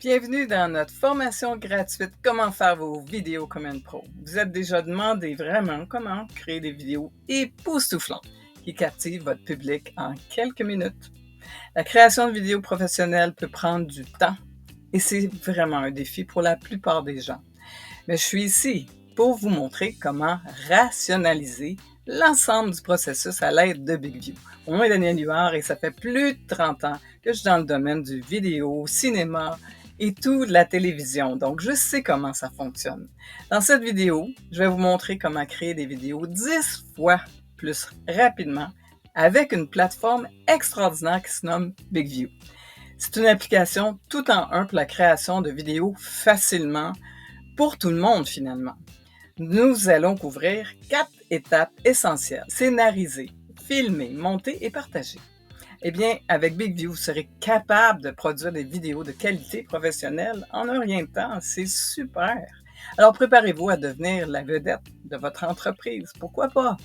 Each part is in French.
Bienvenue dans notre formation gratuite Comment faire vos vidéos comme une pro. Vous êtes déjà demandé vraiment comment créer des vidéos époustouflantes qui captivent votre public en quelques minutes. La création de vidéos professionnelles peut prendre du temps et c'est vraiment un défi pour la plupart des gens. Mais je suis ici pour vous montrer comment rationaliser l'ensemble du processus à l'aide de BigView. Mon nom est Daniel Huard et ça fait plus de 30 ans que je suis dans le domaine du vidéo, cinéma et tout de la télévision. Donc, je sais comment ça fonctionne. Dans cette vidéo, je vais vous montrer comment créer des vidéos 10 fois plus rapidement avec une plateforme extraordinaire qui se nomme BigView. C'est une application tout en un pour la création de vidéos facilement pour tout le monde finalement. Nous allons couvrir 4 étapes essentielles. Scénariser, filmer, monter et partager. Eh bien, avec BigView, vous serez capable de produire des vidéos de qualité professionnelle en un rien de temps. C'est super! Alors, préparez-vous à devenir la vedette de votre entreprise. Pourquoi pas?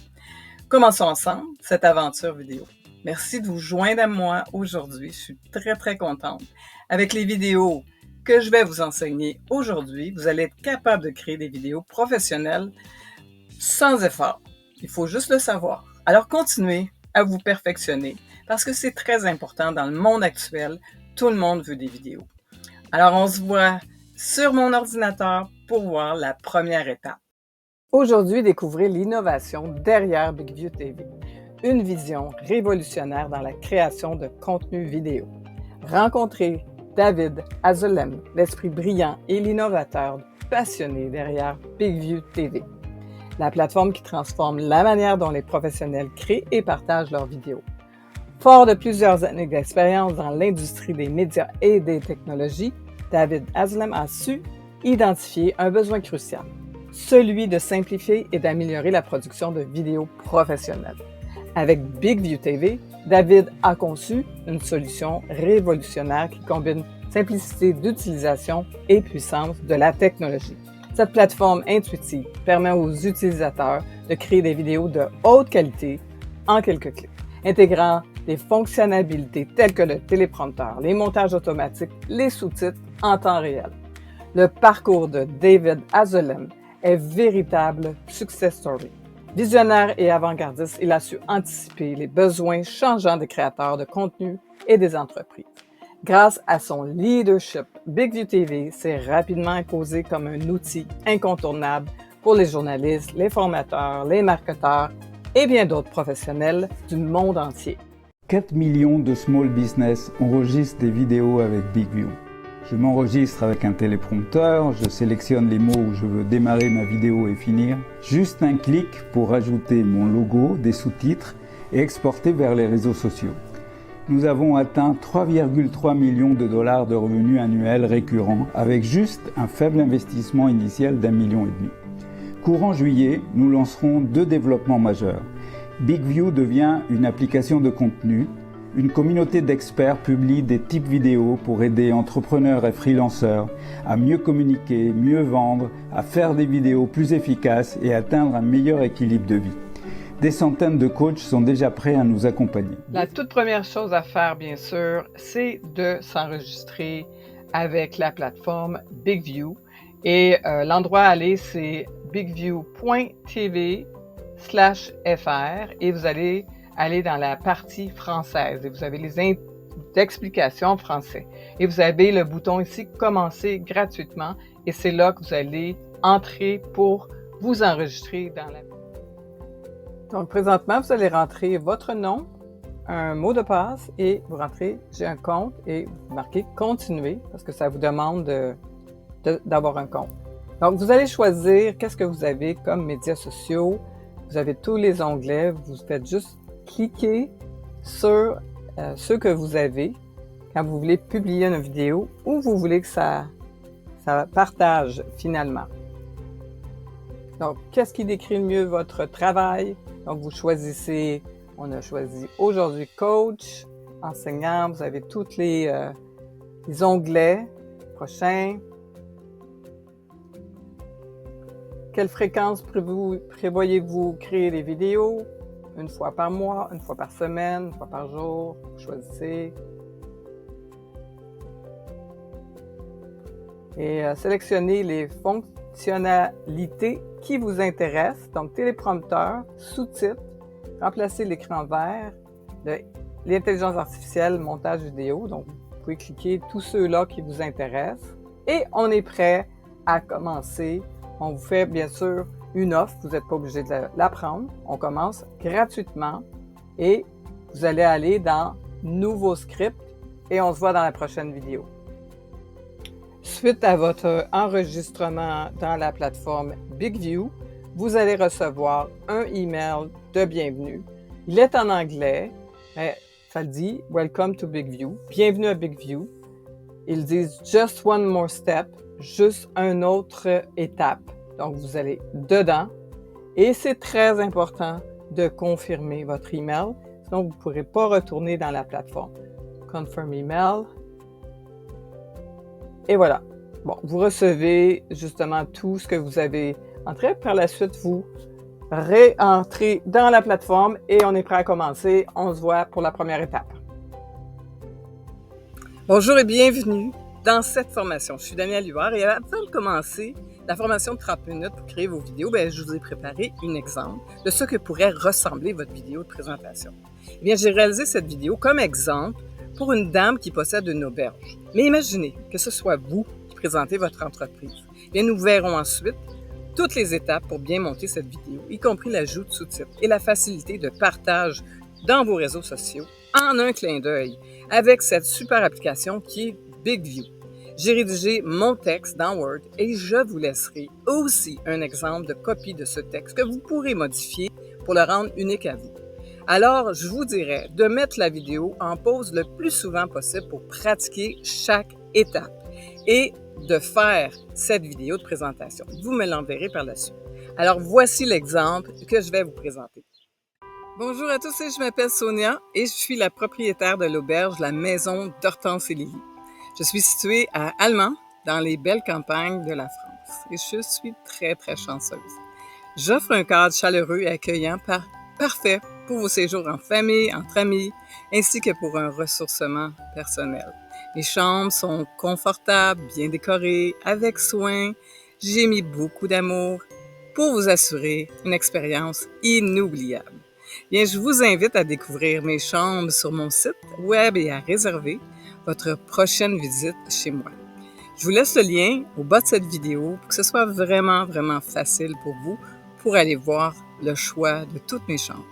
Commençons ensemble cette aventure vidéo. Merci de vous joindre à moi aujourd'hui. Je suis très contente. Avec les vidéos que je vais vous enseigner aujourd'hui, vous allez être capable de créer des vidéos professionnelles sans effort. Il faut juste le savoir. Alors, continuez à vous perfectionner parce que c'est très important dans le monde actuel. Tout le monde veut des vidéos. Alors, on se voit sur mon ordinateur pour voir la première étape. Aujourd'hui, découvrez l'innovation derrière BigView TV. Une vision révolutionnaire dans la création de contenu vidéo. Rencontrez David Azulem, l'esprit brillant et l'innovateur passionné derrière BigView TV. La plateforme qui transforme la manière dont les professionnels créent et partagent leurs vidéos. Fort de plusieurs années d'expérience dans l'industrie des médias et des technologies, David Azulem a su identifier un besoin crucial, celui de simplifier et d'améliorer la production de vidéos professionnelles. Avec BigView TV, David a conçu une solution révolutionnaire qui combine simplicité d'utilisation et puissance de la technologie. Cette plateforme intuitive permet aux utilisateurs de créer des vidéos de haute qualité en quelques clics, intégrant des fonctionnalités telles que le téléprompteur, les montages automatiques, les sous-titres en temps réel. Le parcours de David Azulem est véritable success story. Visionnaire et avant-gardiste, il a su anticiper les besoins changeants des créateurs de contenu et des entreprises. Grâce à son leadership, BigView TV s'est rapidement imposé comme un outil incontournable pour les journalistes, les formateurs, les marketeurs et bien d'autres professionnels du monde entier. 4 millions de small business enregistrent des vidéos avec BigView. Je m'enregistre avec un téléprompteur, je sélectionne les mots où je veux démarrer ma vidéo et finir. Juste un clic pour ajouter mon logo, des sous-titres et exporter vers les réseaux sociaux. Nous avons atteint 3,3 millions de dollars de revenus annuels récurrents avec juste un faible investissement initial d'1,5 million. Courant juillet, nous lancerons 2 développements majeurs. BigView devient une application de contenu. Une communauté d'experts publie des types vidéo pour aider entrepreneurs et freelanceurs à mieux communiquer, mieux vendre, à faire des vidéos plus efficaces et atteindre un meilleur équilibre de vie. Des centaines de coachs sont déjà prêts à nous accompagner. La toute première chose à faire, bien sûr, c'est de s'enregistrer avec la plateforme BigView. Et l'endroit à aller, c'est bigview.tv/fr et vous allez aller dans la partie française et vous avez les explications en français. Et vous avez le bouton ici « Commencer gratuitement » et c'est là que vous allez entrer pour vous enregistrer dans la... Donc, présentement, vous allez rentrer votre nom, un mot de passe et vous rentrez « J'ai un compte » et vous marquez « Continuer » parce que ça vous demande d'avoir un compte. Donc, vous allez choisir qu'est-ce que vous avez comme médias sociaux. Vous avez tous les onglets. Vous faites juste cliquer sur ceux que vous avez quand vous voulez publier une vidéo ou vous voulez que ça partage finalement. Donc, qu'est-ce qui décrit le mieux votre travail? Donc, vous choisissez, on a choisi aujourd'hui coach, enseignant, vous avez tous les onglets. Prochain. Quelle fréquence prévoyez-vous créer des vidéos? Une fois par mois, une fois par semaine, une fois par jour, vous choisissez. et sélectionnez les fonctionnalités qui vous intéressent, donc téléprompteur, sous-titres, remplacer l'écran vert, l'intelligence artificielle, montage vidéo, donc vous pouvez cliquer tous ceux-là qui vous intéressent et on est prêt à commencer. On vous fait bien sûr une offre, vous n'êtes pas obligé de la prendre. On commence gratuitement et vous allez aller dans Nouveau script et on se voit dans la prochaine vidéo. Suite à votre enregistrement dans la plateforme BigView, vous allez recevoir un email de bienvenue. Il est en anglais, mais ça dit « Welcome to BigView »,« Bienvenue à BigView ». Ils disent « Just one more step », juste une autre étape. Donc, vous allez dedans et c'est très important de confirmer votre email, sinon vous ne pourrez pas retourner dans la plateforme. Confirm email. Et voilà. Bon, vous recevez justement tout ce que vous avez entré. Par la suite, vous réentrez dans la plateforme et on est prêt à commencer. On se voit pour la première étape. Bonjour et bienvenue dans cette formation. Je suis Danielle Huard et avant de commencer la formation de 30 minutes pour créer vos vidéos, je vous ai préparé un exemple de ce que pourrait ressembler votre vidéo de présentation. Eh bien, j'ai réalisé cette vidéo comme exemple pour une dame qui possède une auberge. Mais imaginez que ce soit vous qui présentez votre entreprise. Eh bien, nous verrons ensuite toutes les étapes pour bien monter cette vidéo, y compris l'ajout de sous-titres et la facilité de partage dans vos réseaux sociaux en un clin d'œil avec cette super application qui est BigView. J'ai rédigé mon texte dans Word et je vous laisserai aussi un exemple de copie de ce texte que vous pourrez modifier pour le rendre unique à vous. Alors, je vous dirais de mettre la vidéo en pause le plus souvent possible pour pratiquer chaque étape et de faire cette vidéo de présentation. Vous me l'enverrez par la suite. Alors, voici l'exemple que je vais vous présenter. Bonjour à tous, je m'appelle Sonia et je suis la propriétaire de l'auberge La Maison d'Hortense et Lily. Je suis située à Allemand, dans les belles campagnes de la France et je suis très, très chanceuse. J'offre un cadre chaleureux et accueillant parfait pour vos séjours en famille, entre amis, ainsi que pour un ressourcement personnel. Les chambres sont confortables, bien décorées, avec soin. J'ai mis beaucoup d'amour pour vous assurer une expérience inoubliable. Bien, je vous invite à découvrir mes chambres sur mon site web et à réserver votre prochaine visite chez moi. Je vous laisse le lien au bas de cette vidéo pour que ce soit vraiment, vraiment facile pour vous pour aller voir le choix de toutes mes chambres.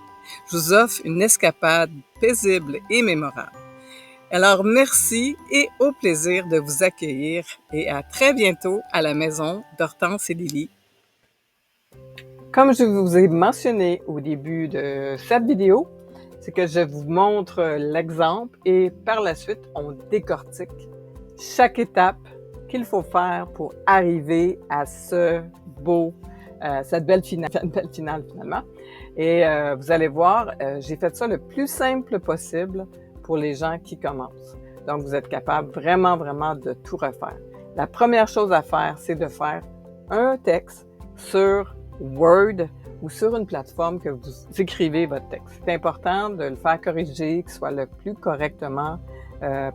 Je vous offre une escapade paisible et mémorable. Alors, merci et au plaisir de vous accueillir et à très bientôt à la maison d'Hortense et Lily. Comme je vous ai mentionné au début de cette vidéo, c'est que je vous montre l'exemple et par la suite, on décortique chaque étape qu'il faut faire pour arriver à cette belle finale finalement. Et vous allez voir, j'ai fait ça le plus simple possible pour les gens qui commencent. Donc, vous êtes capable vraiment, vraiment de tout refaire. La première chose à faire, c'est de faire un texte sur Word ou sur une plateforme que vous écrivez votre texte. C'est important de le faire corriger, qu'il soit le plus correctement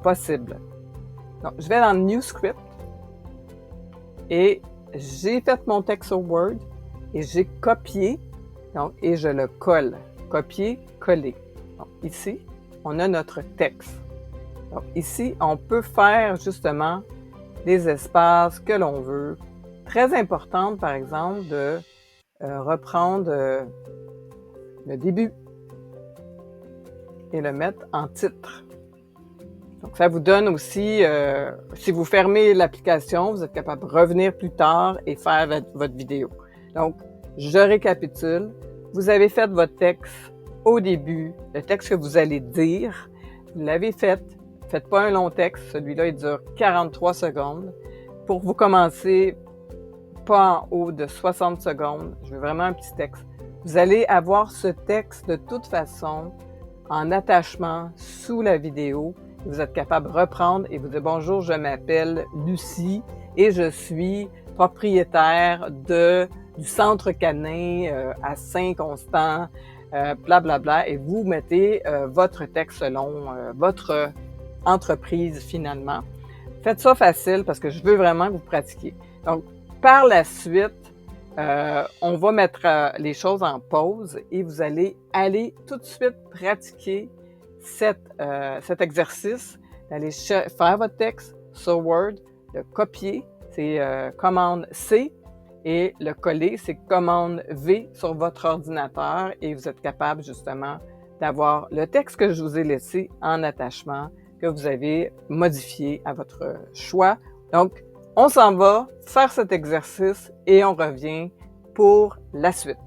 possible. Donc, je vais dans New Script et j'ai fait mon texte sur Word et j'ai copié donc, et je le colle. Copier, coller. Donc, ici, on a notre texte. Donc, ici, on peut faire justement des espaces que l'on veut. Très important, par exemple, de reprendre le début et le mettre en titre. Donc, ça vous donne aussi, si vous fermez l'application, vous êtes capable de revenir plus tard et faire votre vidéo. Donc, je récapitule. Vous avez fait votre texte au début, le texte que vous allez dire. Vous l'avez fait. Faites pas un long texte. Celui-là, il dure 43 secondes. Pour vous commencer, pas en haut de 60 secondes. Je veux vraiment un petit texte. Vous allez avoir ce texte de toute façon en attachement sous la vidéo. Vous êtes capable de reprendre et vous dire « Bonjour, je m'appelle Lucie et je suis propriétaire du centre canin à Saint-Constant, blablabla. » Et vous mettez votre texte selon votre entreprise finalement. Faites ça facile parce que je veux vraiment que vous pratiquiez. Donc, par la suite, on va mettre les choses en pause et vous allez aller tout de suite pratiquer cet exercice, d'aller faire votre texte sur Word, le copier, c'est commande C, et le coller, c'est commande V sur votre ordinateur et vous êtes capable justement d'avoir le texte que je vous ai laissé en attachement, que vous avez modifié à votre choix. Donc, on s'en va faire cet exercice et on revient pour la suite.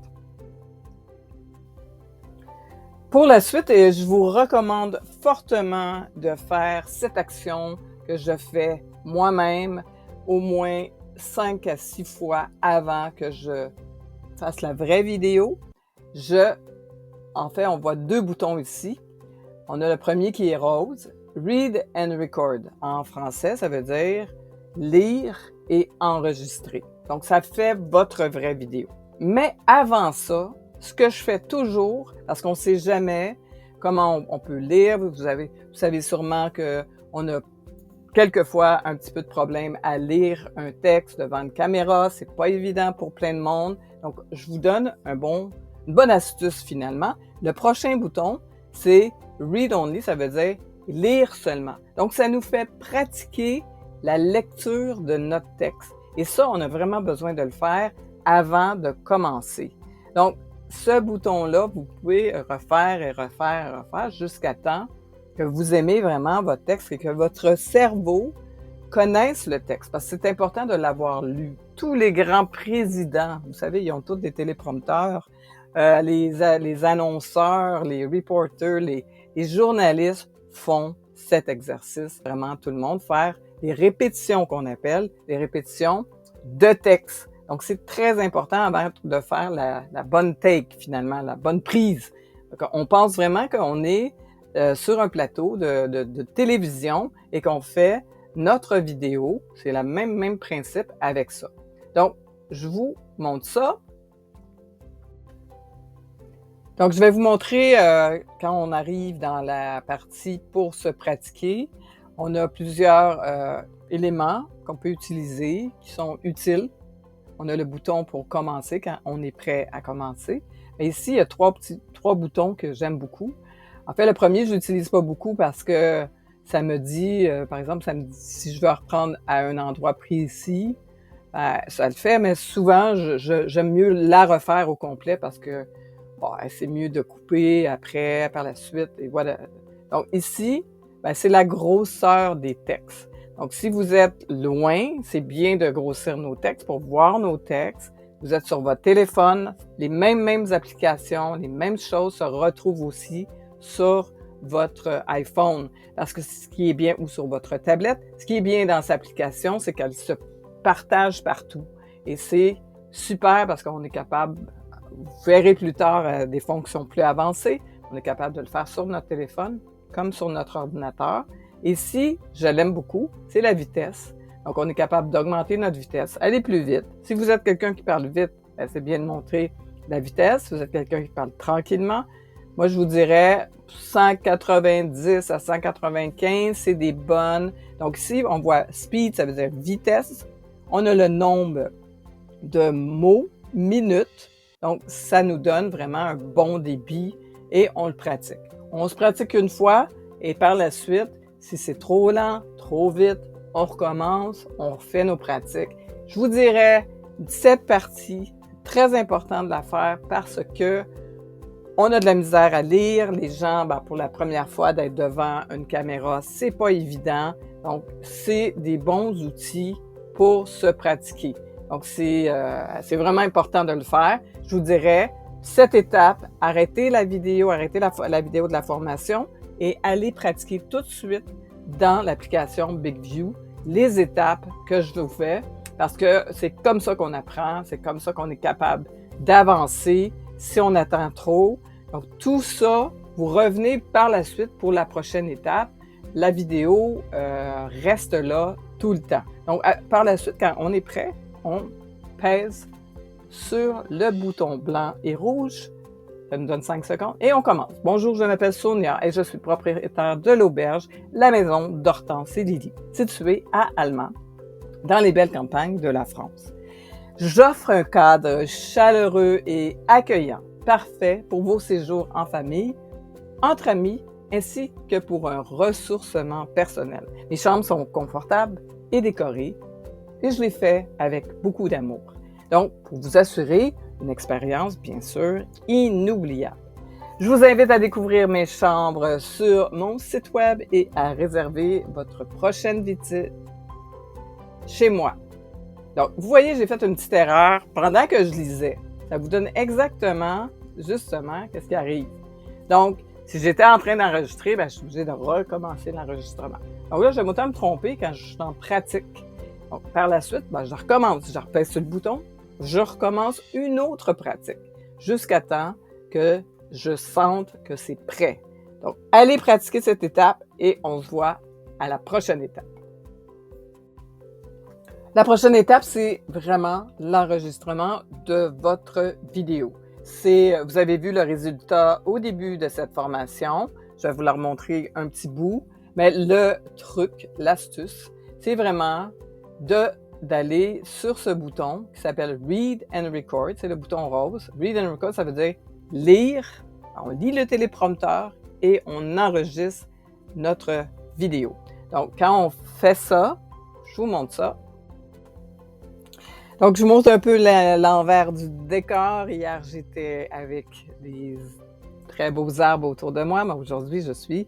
Pour la suite, je vous recommande fortement de faire cette action que je fais moi-même au moins 5 à 6 fois avant que je fasse la vraie vidéo. En fait, on voit 2 boutons ici. On a le premier qui est rose, Read and Record. En français, ça veut dire lire et enregistrer. Donc, ça fait votre vraie vidéo. Mais avant ça, ce que je fais toujours, parce qu'on ne sait jamais comment on peut lire, vous savez sûrement qu'on a quelquefois un petit peu de problème à lire un texte devant une caméra, c'est pas évident pour plein de monde. Donc, je vous donne une bonne astuce finalement. Le prochain bouton, c'est Read Only, ça veut dire lire seulement. Donc, ça nous fait pratiquer la lecture de notre texte. Et ça, on a vraiment besoin de le faire avant de commencer. Donc, ce bouton-là, vous pouvez refaire et refaire et refaire jusqu'à temps que vous aimez vraiment votre texte et que votre cerveau connaisse le texte. Parce que c'est important de l'avoir lu. Tous les grands présidents, vous savez, ils ont tous des téléprompteurs. Les annonceurs, les reporters, les journalistes font cet exercice. Vraiment, tout le monde faire les répétitions qu'on appelle, les répétitions de texte. Donc, c'est très important avant de faire la bonne take, finalement, la bonne prise. Donc, on pense vraiment qu'on est sur un plateau de télévision et qu'on fait notre vidéo. C'est le même principe avec ça. Donc, je vous montre ça. Donc, je vais vous montrer quand on arrive dans la partie pour se pratiquer. On a plusieurs éléments qu'on peut utiliser qui sont utiles. On a le bouton pour commencer quand on est prêt à commencer. Mais ici, il y a trois boutons que j'aime beaucoup. En fait, le premier, je l'utilise pas beaucoup parce que ça me dit, par exemple, ça me dit si je veux reprendre à un endroit précis, ça le fait, mais souvent, j'aime mieux la refaire au complet parce que c'est mieux de couper après, par la suite, et voilà. Donc ici, c'est la grosseur des textes. Donc, si vous êtes loin, c'est bien de grossir nos textes pour voir nos textes. Vous êtes sur votre téléphone, les mêmes applications, les mêmes choses se retrouvent aussi sur votre iPhone. Parce que ce qui est bien, ou sur votre tablette, ce qui est bien dans cette application, c'est qu'elle se partage partout. Et c'est super parce qu'on est capable, vous verrez plus tard des fonctions plus avancées, on est capable de le faire sur notre téléphone comme sur notre ordinateur. Et si je l'aime beaucoup, c'est la vitesse. Donc, on est capable d'augmenter notre vitesse, aller plus vite. Si vous êtes quelqu'un qui parle vite, c'est bien de montrer la vitesse. Si vous êtes quelqu'un qui parle tranquillement, moi, je vous dirais 190 à 195, c'est des bonnes. Donc, ici, on voit speed, ça veut dire vitesse. On a le nombre de mots, minutes. Donc, ça nous donne vraiment un bon débit et on le pratique. On se pratique une fois et par la suite, si c'est trop lent, trop vite, on recommence, on refait nos pratiques. Je vous dirais, cette partie, c'est très important de la faire parce que on a de la misère à lire. Les gens, pour la première fois d'être devant une caméra, c'est pas évident. Donc, c'est des bons outils pour se pratiquer. Donc, c'est vraiment important de le faire. Je vous dirais, cette étape, arrêtez la vidéo, arrêtez la vidéo de la formation et allez pratiquer tout de suite dans l'application BigView les étapes que je vous fais parce que c'est comme ça qu'on apprend, c'est comme ça qu'on est capable d'avancer si on attend trop. Donc, tout ça, vous revenez par la suite pour la prochaine étape. La vidéo reste là tout le temps. Donc, par la suite, quand on est prêt, on pèse sur le bouton blanc et rouge Ça nous donne 5 secondes et on commence. Bonjour, je m'appelle Sonia et je suis propriétaire de l'auberge La Maison d'Hortense et Lily, située à Allemand, dans les belles campagnes de la France. J'offre un cadre chaleureux et accueillant, parfait pour vos séjours en famille, entre amis, ainsi que pour un ressourcement personnel. Les chambres sont confortables et décorées et je les fais avec beaucoup d'amour. Donc, pour vous assurer une expérience, bien sûr, inoubliable. Je vous invite à découvrir mes chambres sur mon site web et à réserver votre prochaine visite chez moi. Donc, vous voyez, j'ai fait une petite erreur pendant que je lisais. Ça vous donne exactement, justement, qu'est-ce qui arrive. Donc, si j'étais en train d'enregistrer, je suis obligée de recommencer l'enregistrement. Donc là, j'aime autant me tromper quand je suis en pratique. Donc, par la suite, je recommence. Je repèse sur le bouton, je recommence une autre pratique jusqu'à temps que je sente que c'est prêt. Donc, allez pratiquer cette étape et on se voit à la prochaine étape. La prochaine étape, c'est vraiment l'enregistrement de votre vidéo. Vous avez vu le résultat au début de cette formation. Je vais vous leur montrer un petit bout. Mais le truc, l'astuce, c'est vraiment d'aller sur ce bouton qui s'appelle Read and Record. C'est le bouton rose. Read and Record, ça veut dire lire. On lit le téléprompteur et on enregistre notre vidéo. Donc, quand on fait ça, je vous montre ça. Donc, je vous montre un peu l'envers du décor. Hier, j'étais avec des très beaux arbres autour de moi, mais aujourd'hui, je suis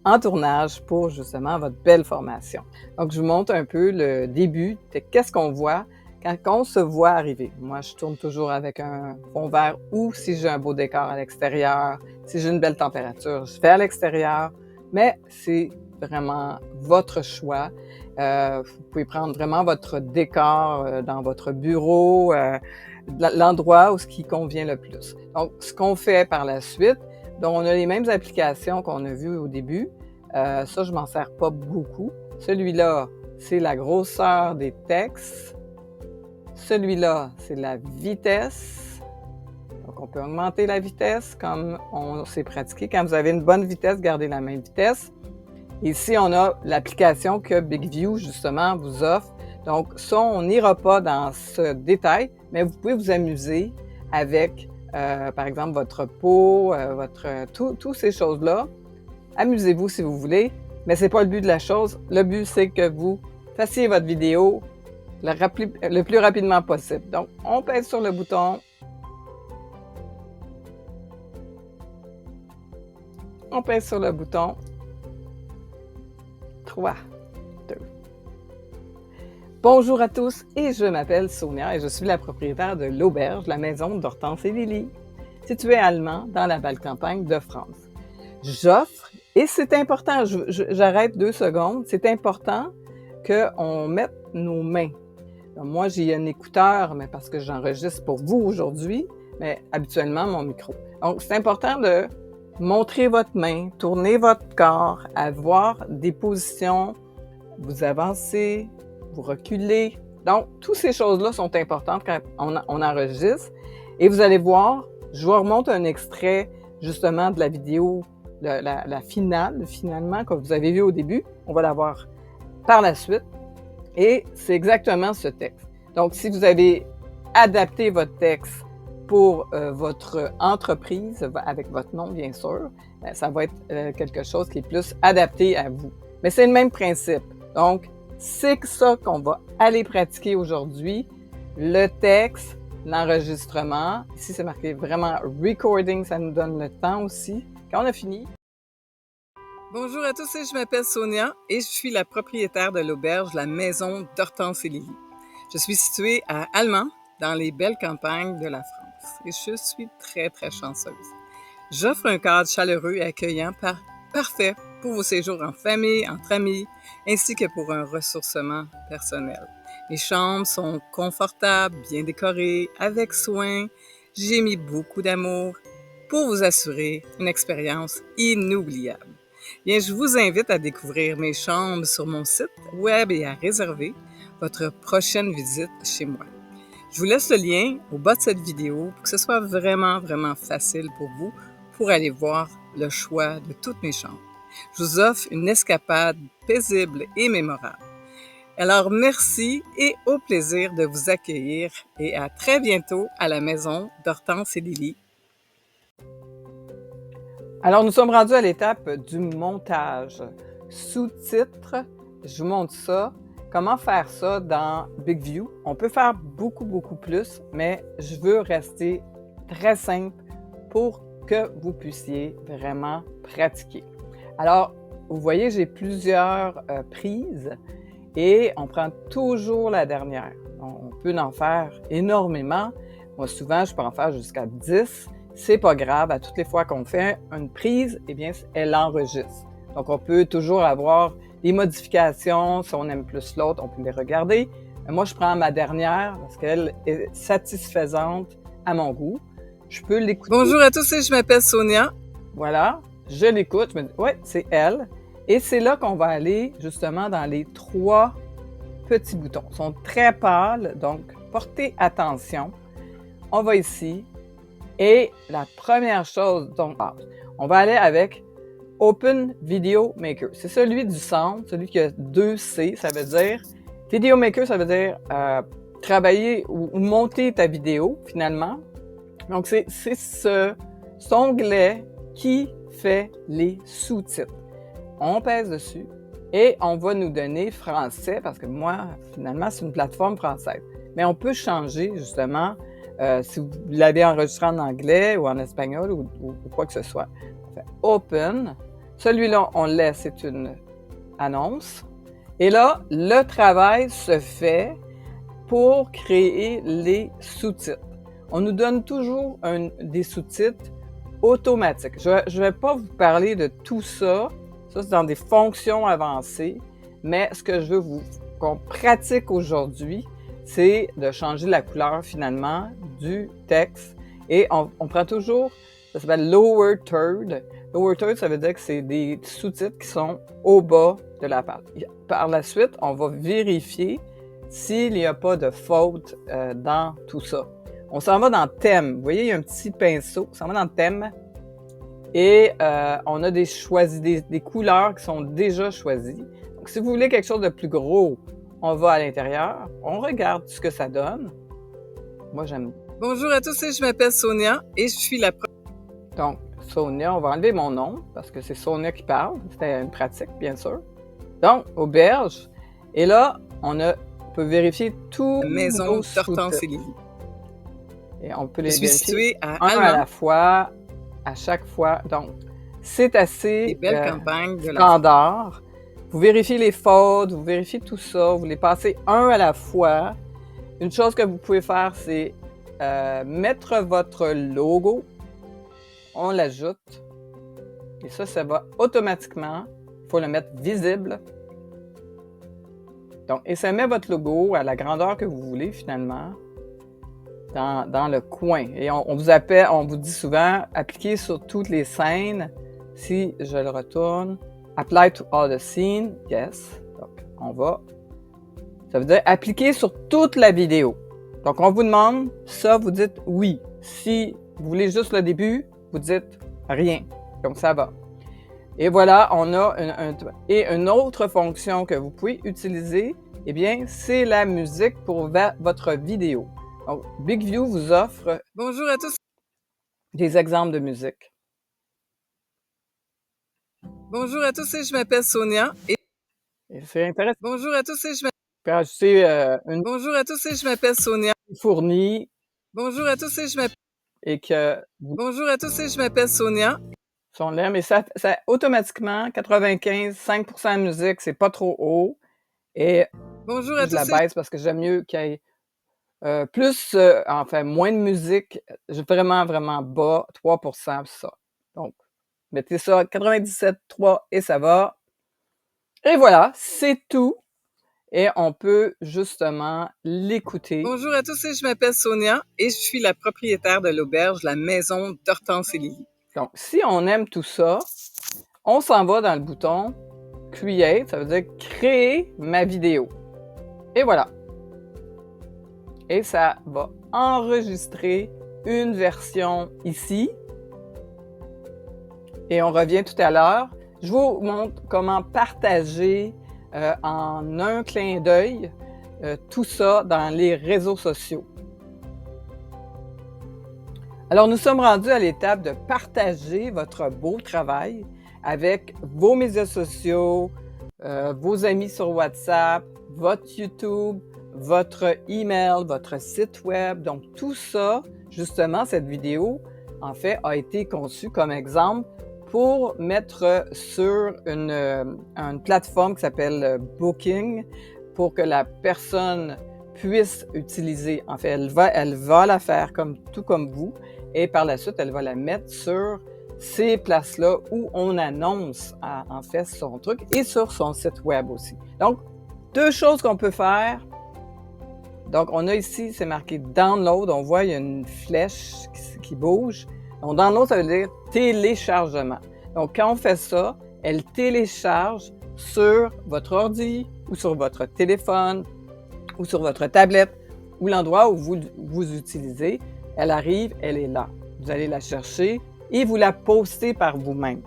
en tournage pour justement votre belle formation. Donc, je vous montre un peu le début de qu'est-ce qu'on voit quand on se voit arriver. Moi, je tourne toujours avec un fond vert ou si j'ai un beau décor à l'extérieur, si j'ai une belle température, je vais à l'extérieur, mais c'est vraiment votre choix. Vous pouvez prendre vraiment votre décor dans votre bureau, l'endroit où ce qui convient le plus. Donc, ce qu'on fait par la suite, donc on a les mêmes applications qu'on a vues au début. Ça, je m'en sers pas beaucoup. Celui-là, c'est la grosseur des textes. Celui-là, c'est la vitesse. Donc, on peut augmenter la vitesse comme on s'est pratiqué. Quand vous avez une bonne vitesse, gardez la même vitesse. Ici, on a l'application que BigView, justement, vous offre. Donc, ça, on n'ira pas dans ce détail, mais vous pouvez vous amuser avec, par exemple, votre peau, toutes ces choses-là. Amusez-vous si vous voulez, mais c'est pas le but de la chose. Le but, c'est que vous fassiez votre vidéo le plus rapidement possible. Donc, on pèse sur le bouton. On pèse sur le bouton. 3, 2. Bonjour à tous et je m'appelle Sonia et je suis la propriétaire de l'auberge La Maison d'Hortense et Lily, située à Allemand dans la belle campagne de France. J'offre, et c'est important, j'arrête 2 secondes, c'est important qu'on mette nos mains. Donc, moi, j'ai un écouteur, mais parce que j'enregistre pour vous aujourd'hui, mais habituellement mon micro. Donc, c'est important de montrer votre main, tourner votre corps, avoir des positions, vous avancez, vous reculez. Donc, toutes ces choses-là sont importantes quand on enregistre. Et vous allez voir, je vous remonte un extrait justement de la vidéo, la finale, finalement, que vous avez vu au début. On va la voir par la suite. Et c'est exactement ce texte. Donc, si vous avez adapté votre texte pour votre entreprise, avec votre nom, bien sûr, ça va être quelque chose qui est plus adapté à vous. Mais c'est le même principe. Donc, c'est ça qu'on va aller pratiquer aujourd'hui. Le texte, l'enregistrement. Ici, c'est marqué vraiment « recording », ça nous donne le temps aussi. Quand on a fini... Bonjour à tous, je m'appelle Sonia et je suis la propriétaire de l'auberge La Maison d'Hortense et Lily. Je suis située à Allemand, dans les belles campagnes de la France. Et je suis très, très chanceuse. J'offre un cadre chaleureux et accueillant parfait pour vos séjours en famille, entre amis, ainsi que pour un ressourcement personnel. Les chambres sont confortables, bien décorées, avec soin. J'ai mis beaucoup d'amour pour vous assurer une expérience inoubliable. Bien, je vous invite à découvrir mes chambres sur mon site web et à réserver votre prochaine visite chez moi. Je vous laisse le lien au bas de cette vidéo pour que ce soit vraiment, vraiment facile pour vous pour aller voir le choix de toutes mes chambres. Je vous offre une escapade paisible et mémorable. Alors, merci et au plaisir de vous accueillir et à très bientôt à la maison d'Hortense et Lily. Alors, nous sommes rendus à l'étape du montage. Sous-titres, je vous montre ça. Comment faire ça dans BigView? On peut faire beaucoup, beaucoup plus, mais je veux rester très simple pour que vous puissiez vraiment pratiquer. Alors, vous voyez, j'ai plusieurs prises et on prend toujours la dernière. On peut en faire énormément. Moi, souvent, je peux en faire jusqu'à 10. C'est pas grave. À toutes les fois qu'on fait une prise, eh bien, elle enregistre. Donc, on peut toujours avoir des modifications. Si on aime plus l'autre, on peut les regarder. Mais moi, je prends ma dernière parce qu'elle est satisfaisante à mon goût. Je peux l'écouter. Bonjour à tous, je m'appelle Sonia. Voilà, je l'écoute. Je me dis, ouais, c'est elle. Et c'est là qu'on va aller justement dans les 3 petits boutons. Ils sont très pâles, donc portez attention. On va ici. Et la première chose dont on va aller avec Open Video Maker. C'est celui du centre, celui qui a 2 C, ça veut dire Video Maker, ça veut dire travailler ou monter ta vidéo finalement. Donc c'est cet onglet qui fait les sous-titres. On pèse dessus et on va nous donner français parce que moi, finalement, c'est une plateforme française. Mais on peut changer justement si vous l'avez enregistré en anglais ou en espagnol ou quoi que ce soit. On fait Open. Celui-là, on le laisse, c'est une annonce. Et là, le travail se fait pour créer les sous-titres. On nous donne toujours des sous-titres automatiques. Je ne vais pas vous parler de tout ça. Ça, c'est dans des fonctions avancées. Mais ce que je veux qu'on pratique aujourd'hui, c'est de changer la couleur finalement du texte. Et on prend toujours, ça s'appelle Lower Third. Lower Third, ça veut dire que c'est des sous-titres qui sont au bas de la page. Par la suite, on va vérifier s'il n'y a pas de faute dans tout ça. On s'en va dans thème. Vous voyez, il y a un petit pinceau. On s'en va dans thème. Et on a des couleurs qui sont déjà choisies. Donc, si vous voulez quelque chose de plus gros, on va à l'intérieur, on regarde ce que ça donne. Moi, j'aime. Bonjour à tous, je m'appelle Sonia et je suis la... Donc, Sonia, on va enlever mon nom parce que c'est Sonia qui parle. C'était une pratique, bien sûr. Donc, auberge. Et là, on peut vérifier tout. Maison d'Hortense et Lily. Et on peut les vérifier un à la fois, à chaque fois. Donc, c'est assez standard. Vous vérifiez les fautes, vous vérifiez tout ça, vous les passez un à la fois. Une chose que vous pouvez faire, c'est mettre votre logo. On l'ajoute. Et ça va automatiquement. Il faut le mettre visible. Donc, et ça met votre logo à la grandeur que vous voulez finalement dans le coin. Et on vous dit souvent, appliquez sur toutes les scènes. Si je le retourne, apply to all the scenes, yes. Donc, ça veut dire appliquer sur toute la vidéo. Donc, on vous demande ça, vous dites oui. Si vous voulez juste le début, vous dites rien. Donc, ça va. Et voilà, on a une autre fonction que vous pouvez utiliser, eh bien, c'est la musique pour votre vidéo. Donc, BigView vous offre, bonjour à tous, des exemples de musique. Bonjour à tous, je m'appelle Sonia. Et c'est intéressant. Bonjour à tous, je m'appelle... ajouter bonjour à tous, je m'appelle Sonia. Fourni. Bonjour à tous, je m'appelle... Et que... Bonjour à tous, je m'appelle Sonia. Sont là, mais ça automatiquement, 95% de musique, c'est pas trop haut. Et bonjour à tous, je la baisse parce que j'aime mieux qu'il y ait moins de musique, vraiment, vraiment bas, 3%, ça. Donc, mettez ça 97,3 et ça va. Et voilà, c'est tout. Et on peut justement l'écouter. Bonjour à tous, je m'appelle Sonia et je suis la propriétaire de l'auberge, la maison d'Hortense et Lily. Donc, si on aime tout ça, on s'en va dans le bouton Create, ça veut dire créer ma vidéo. Et voilà. et ça va enregistrer une version ici. Et on revient tout à l'heure. Je vous montre comment partager en un clin d'œil tout ça dans les réseaux sociaux. Alors, nous sommes rendus à l'étape de partager votre beau travail avec vos médias sociaux, vos amis sur WhatsApp, votre YouTube, votre email, votre site web. Donc, tout ça, justement, cette vidéo, en fait, a été conçue comme exemple pour mettre sur une plateforme qui s'appelle Booking pour que la personne puisse utiliser. En fait, elle va la faire tout comme vous et par la suite, elle va la mettre sur ces places-là où on annonce en fait son truc et sur son site web aussi. Donc, deux choses qu'on peut faire. Donc, on a ici, c'est marqué Download. On voit, il y a une flèche qui bouge. Donc, Download, ça veut dire téléchargement. Donc, quand on fait ça, elle télécharge sur votre ordi ou sur votre téléphone ou sur votre tablette ou l'endroit où vous utilisez. Elle arrive, elle est là. Vous allez la chercher et vous la postez par vous-même.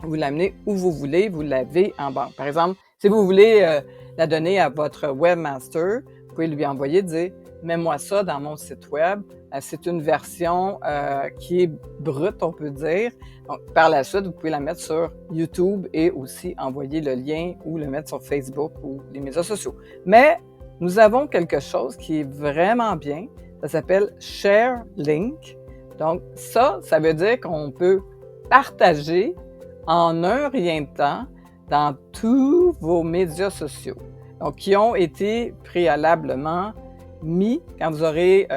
Vous l'amenez où vous voulez, vous l'avez en banque. Par exemple, si vous voulez la donner à votre webmaster, vous pouvez lui envoyer, dire « Mets-moi ça dans mon site web ». C'est une version qui est brute, on peut dire. Donc, par la suite, vous pouvez la mettre sur YouTube et aussi envoyer le lien ou le mettre sur Facebook ou les médias sociaux. Mais nous avons quelque chose qui est vraiment bien. Ça s'appelle Share Link. Donc, ça veut dire qu'on peut partager en un rien de temps dans tous vos médias sociaux. Donc, qui ont été préalablement mis quand vous aurez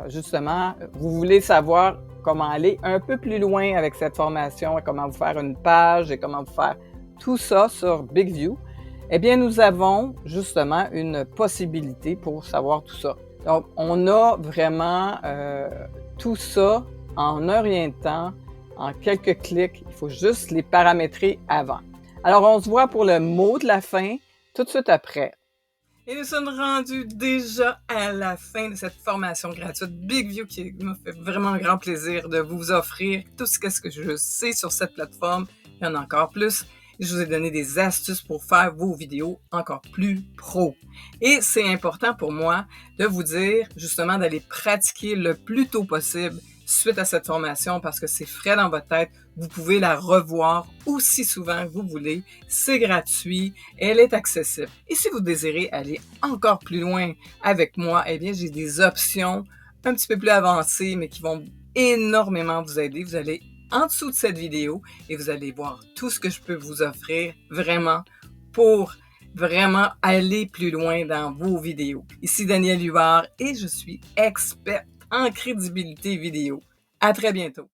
justement, vous voulez savoir comment aller un peu plus loin avec cette formation et comment vous faire une page et comment vous faire tout ça sur BigView. Eh bien, nous avons justement une possibilité pour savoir tout ça. Donc, on a vraiment tout ça en un rien de temps, en quelques clics. Il faut juste les paramétrer avant. Alors, on se voit pour le mot de la fin tout de suite après. Et nous sommes rendus déjà à la fin de cette formation gratuite BigView qui m'a fait vraiment un grand plaisir de vous offrir tout ce que je sais sur cette plateforme. Il y en a encore plus. Je vous ai donné des astuces pour faire vos vidéos encore plus pro. Et c'est important pour moi de vous dire justement d'aller pratiquer le plus tôt possible suite à cette formation parce que c'est frais dans votre tête. Vous pouvez la revoir aussi souvent que vous voulez. C'est gratuit. Elle est accessible. Et si vous désirez aller encore plus loin avec moi, eh bien, j'ai des options un petit peu plus avancées, mais qui vont énormément vous aider. Vous allez en dessous de cette vidéo et vous allez voir tout ce que je peux vous offrir vraiment pour vraiment aller plus loin dans vos vidéos. Ici Danielle Huard et je suis experte en crédibilité vidéo. À très bientôt.